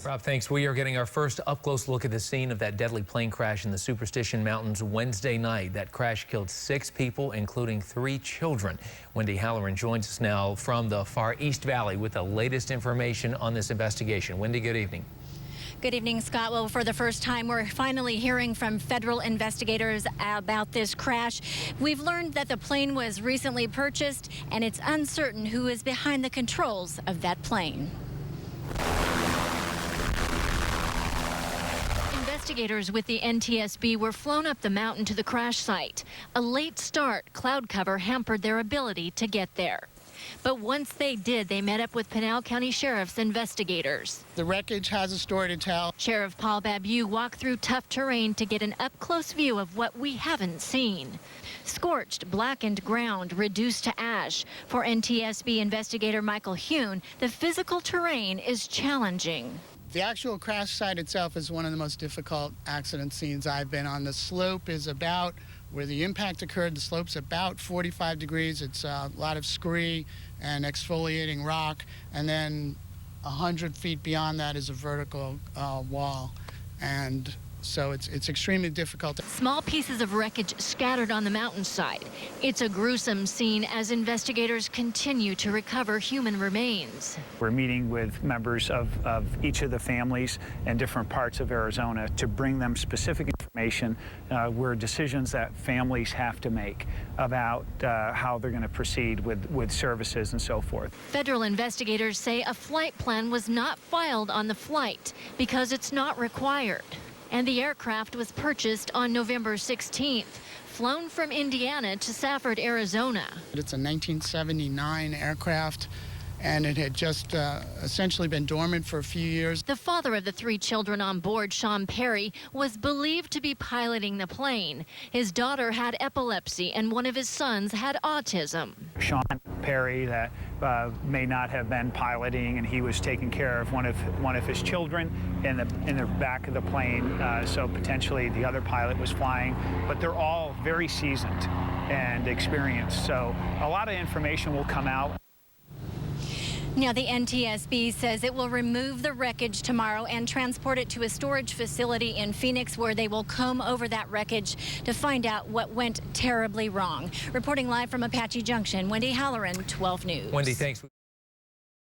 Rob, thanks. We are getting our first up-close look at the scene of that deadly plane crash in the Superstition Mountains Wednesday night. That crash killed 6 people, including 3 children. Wendy Halloran joins us now from the Far East Valley with the latest information on this investigation. Wendy, good evening. Good evening, Scott. Well, for the first time, we're finally hearing from federal investigators about this crash. We've learned that the plane was recently purchased, and it's uncertain who is behind the controls of that plane. Investigators with the NTSB were flown up the mountain to the crash site. A late start, cloud cover hampered their ability to get there. But once they did, they met up with Pinal County Sheriff's investigators. The wreckage has a story to tell. Sheriff Paul Babu walked through tough terrain to get an up-close view of what we haven't seen. Scorched, blackened ground reduced to ash. For NTSB investigator Michael Hune, the physical terrain is challenging. The actual crash site itself is one of the most difficult accident scenes I've been on. The slope is about where the impact occurred. The slope's about 45 degrees. It's a lot of scree and exfoliating rock. And then 100 feet beyond that is a vertical wall. And so it's extremely difficult. Small pieces of wreckage scattered on the mountainside. It's a gruesome scene as investigators continue to recover human remains. We're meeting with members of each of the families in different parts of Arizona to bring them specific information where decisions that families have to make about how they're going to proceed with services and so forth. Federal investigators say a flight plan was not filed on the flight because it's not required. And the aircraft was purchased on November 16th, flown from Indiana to Safford, Arizona. It's a 1979 aircraft, and it had just essentially been dormant for a few years. The father of the 3 children on board, Sean Perry, was believed to be piloting the plane. His daughter had epilepsy, and one of his sons had autism. Sean Perry that may not have been piloting, and he was taking care of one of his children in the back of the plane. So potentially the other pilot was flying, but they're all very seasoned and experienced. So a lot of information will come out. Now, the NTSB says it will remove the wreckage tomorrow and transport it to a storage facility in Phoenix, where they will comb over that wreckage to find out what went terribly wrong. Reporting live from Apache Junction, Wendy Halloran, 12 News. Wendy, thanks.